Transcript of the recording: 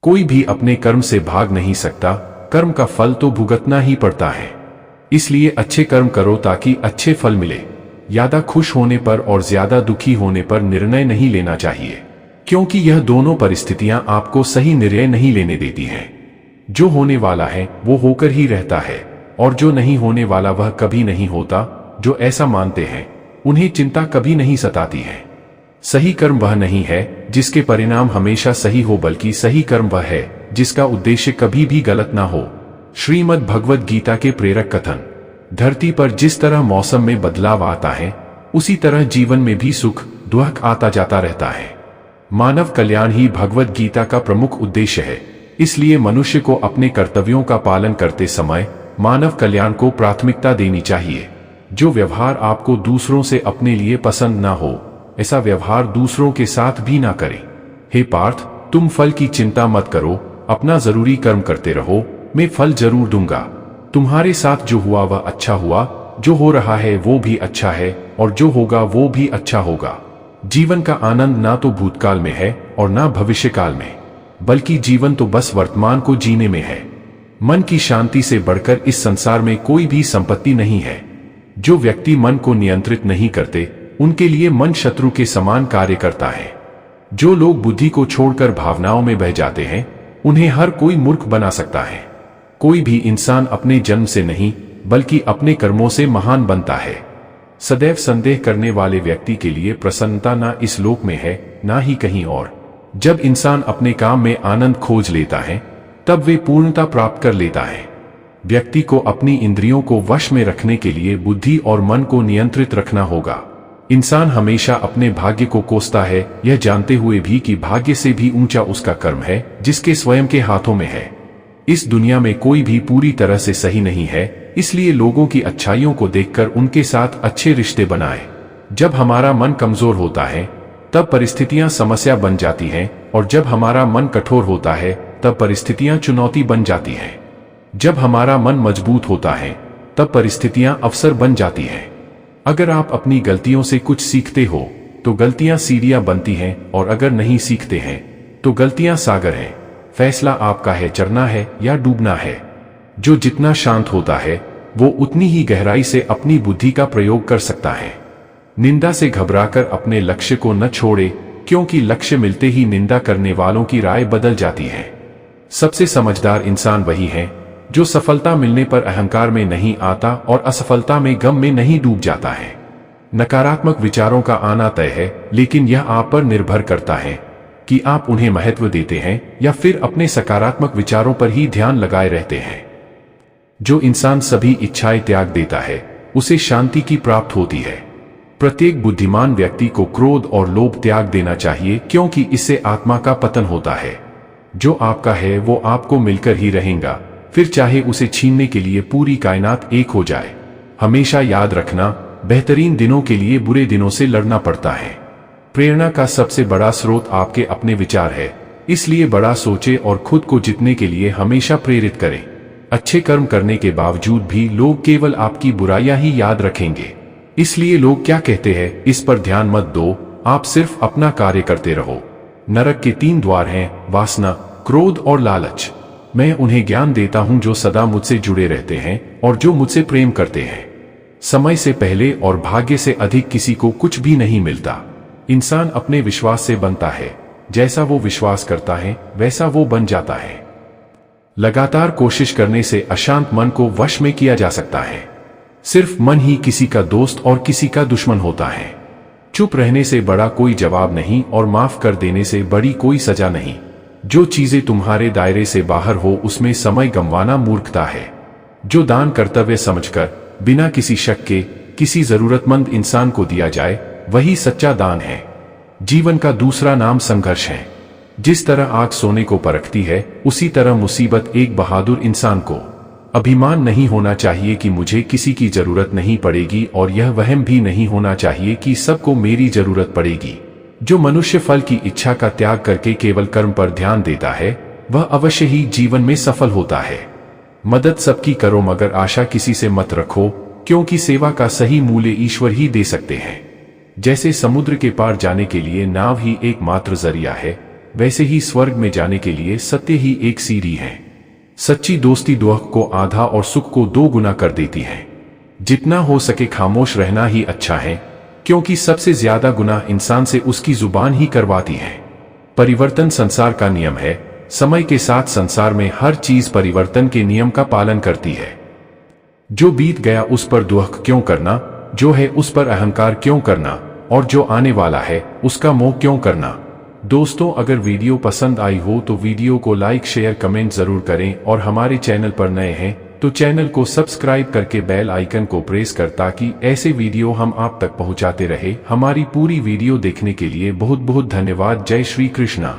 कोई भी अपने कर्म से भाग नहीं सकता, कर्म का फल तो भुगतना ही पड़ता है। इसलिए अच्छे कर्म करो ताकि अच्छे फल मिले। ज्यादा खुश होने पर और ज्यादा दुखी होने पर निर्णय नहीं लेना चाहिए, क्योंकि यह दोनों परिस्थितियां आपको सही निर्णय नहीं लेने देती हैं। जो होने वाला है वो होकर ही रहता है, और जो नहीं होने वाला वह कभी नहीं होता। जो ऐसा मानते हैं उन्हें चिंता कभी नहीं सताती है। सही कर्म वह नहीं है जिसके परिणाम हमेशा सही हो, बल्कि सही कर्म वह है जिसका उद्देश्य कभी भी गलत ना हो। श्रीमद् भगवद गीता के प्रेरक कथन। धरती पर जिस तरह मौसम में बदलाव आता है, उसी तरह जीवन में भी सुख दुख आता जाता रहता है। मानव कल्याण ही भगवद गीता का प्रमुख उद्देश्य है। इसलिए मनुष्य को अपने कर्तव्यों का पालन करते समय मानव कल्याण को प्राथमिकता देनी चाहिए। जो व्यवहार आपको दूसरों से अपने लिए पसंद ना हो, ऐसा व्यवहार दूसरों के साथ भी ना करें। हे पार्थ, तुम फल की चिंता मत करो, अपना जरूरी कर्म करते रहो, मैं फल जरूर दूंगा। तुम्हारे साथ जो हुआ वह अच्छा हुआ, जो हो रहा है वो भी अच्छा है, और जो होगा वो भी अच्छा होगा। जीवन का आनंद ना तो भूतकाल में है और ना भविष्यकाल में, बल्कि जीवन तो बस वर्तमान को जीने में है। मन की शांति से बढ़कर इस संसार में कोई भी संपत्ति नहीं है। जो व्यक्ति मन को नियंत्रित नहीं करते, उनके लिए मन शत्रु के समान कार्य करता है। जो लोग बुद्धि को छोड़कर भावनाओं में बह जाते हैं, उन्हें हर कोई मूर्ख बना सकता है। कोई भी इंसान अपने जन्म से नहीं, बल्कि अपने कर्मों से महान बनता है। सदैव संदेह करने वाले व्यक्ति के लिए प्रसन्नता ना इस लोक में है, ना ही कहीं और। जब इंसान अपने काम में आनंद खोज लेता है, तब वे पूर्णता प्राप्त कर लेता है। व्यक्ति को अपनी इंद्रियों को वश में रखने के लिए बुद्धि और मन को नियंत्रित रखना होगा। इंसान हमेशा अपने भाग्य को कोसता है, यह जानते हुए भी कि भाग्य से भी ऊंचा उसका कर्म है जिसके स्वयं के हाथों में है। इस दुनिया में कोई भी पूरी तरह से सही नहीं है, इसलिए लोगों की अच्छाइयों को देखकर उनके साथ अच्छे रिश्ते बनाए। जब हमारा मन कमजोर होता है, तब परिस्थितियां समस्या बन जाती हैं, और जब हमारा मन कठोर होता है, तब परिस्थितियां चुनौती बन जाती हैं। जब हमारा मन मजबूत होता है, तब परिस्थितियां अवसर बन जाती हैं। अगर आप अपनी गलतियों से कुछ सीखते हो, तो गलतियां सीढ़ियां बनती हैं, और अगर नहीं सीखते हैं, तो गलतियां सागर हैं। फैसला आपका है, चढ़ना है या डूबना है। जो जितना शांत होता है, वो उतनी ही गहराई से अपनी बुद्धि का प्रयोग कर सकता है। निंदा से घबराकर अपने लक्ष्य को न छोड़े, क्योंकि लक्ष्य मिलते ही निंदा करने वालों की राय बदल जाती है। सबसे समझदार इंसान वही है जो सफलता मिलने पर अहंकार में नहीं आता और असफलता में गम में नहीं डूब जाता है। नकारात्मक विचारों का आना तय है, लेकिन यह आप पर निर्भर करता है कि आप उन्हें महत्व देते हैं या फिर अपने सकारात्मक विचारों पर ही ध्यान लगाए रहते हैं। जो इंसान सभी इच्छाएं त्याग देता है, उसे शांति की प्राप्त होती है। प्रत्येक बुद्धिमान व्यक्ति को क्रोध और लोभ त्याग देना चाहिए, क्योंकि इससे आत्मा का पतन होता है। जो आपका है वो आपको मिलकर ही रहेगा, फिर चाहे उसे छीनने के लिए पूरी कायनात एक हो जाए। हमेशा याद रखना, बेहतरीन दिनों के लिए बुरे दिनों से लड़ना पड़ता है। प्रेरणा का सबसे बड़ा स्रोत आपके अपने विचार है, इसलिए बड़ा सोचे और खुद को जीतने के लिए हमेशा प्रेरित करें। अच्छे कर्म करने के बावजूद भी लोग केवल आपकी बुराइयां ही याद रखेंगे। इसलिए लोग क्या कहते हैं, इस पर ध्यान मत दो, आप सिर्फ अपना कार्य करते रहो। नरक के 3 द्वार हैं, वासना, क्रोध और लालच। मैं उन्हें ज्ञान देता हूं जो सदा मुझसे जुड़े रहते हैं और जो मुझसे प्रेम करते हैं। समय से पहले और भाग्य से अधिक किसी को कुछ भी नहीं मिलता। इंसान अपने विश्वास से बनता है, जैसा वो विश्वास करता है वैसा वो बन जाता है। लगातार कोशिश करने से अशांत मन को वश में किया जा सकता है। सिर्फ मन ही किसी का दोस्त और किसी का दुश्मन होता है। चुप रहने से बड़ा कोई जवाब नहीं और माफ कर देने से बड़ी कोई सजा नहीं। जो चीजें तुम्हारे दायरे से बाहर हो उसमें समय गंवाना मूर्खता है। जो दान कर्तव्य समझकर बिना किसी शक के किसी जरूरतमंद इंसान को दिया जाए, वही सच्चा दान है। जीवन का दूसरा नाम संघर्ष है। जिस तरह आग सोने को परखती है, उसी तरह मुसीबत एक बहादुर इंसान को। अभिमान नहीं होना चाहिए कि मुझे किसी की जरूरत नहीं पड़ेगी, और यह वहम भी नहीं होना चाहिए कि सबको मेरी जरूरत पड़ेगी। जो मनुष्य फल की इच्छा का त्याग करके केवल कर्म पर ध्यान देता है, वह अवश्य ही जीवन में सफल होता है। मदद सबकी करो, मगर आशा किसी से मत रखो, क्योंकि सेवा का सही मूल्य ईश्वर ही दे सकते हैं। जैसे समुद्र के पार जाने के लिए नाव ही एकमात्र जरिया है, वैसे ही स्वर्ग में जाने के लिए सत्य ही एक सीढ़ी है। सच्ची दोस्ती दुख को आधा और सुख को 2 गुना कर देती है। जितना हो सके खामोश रहना ही अच्छा है, क्योंकि सबसे ज्यादा गुनाह इंसान से उसकी जुबान ही करवाती है। परिवर्तन संसार का नियम है। समय के साथ संसार में हर चीज परिवर्तन के नियम का पालन करती है। जो बीत गया उस पर दुख क्यों करना, जो है उस पर अहंकार क्यों करना, और जो आने वाला है उसका मोह क्यों करना। दोस्तों, अगर वीडियो पसंद आई हो तो वीडियो को लाइक शेयर कमेंट जरूर करें, और हमारे चैनल पर नए हैं तो चैनल को सब्सक्राइब करके बेल आइकन को प्रेस कर, ताकि ऐसे वीडियो हम आप तक पहुंचाते रहे। हमारी पूरी वीडियो देखने के लिए बहुत बहुत धन्यवाद। जय श्री कृष्णा।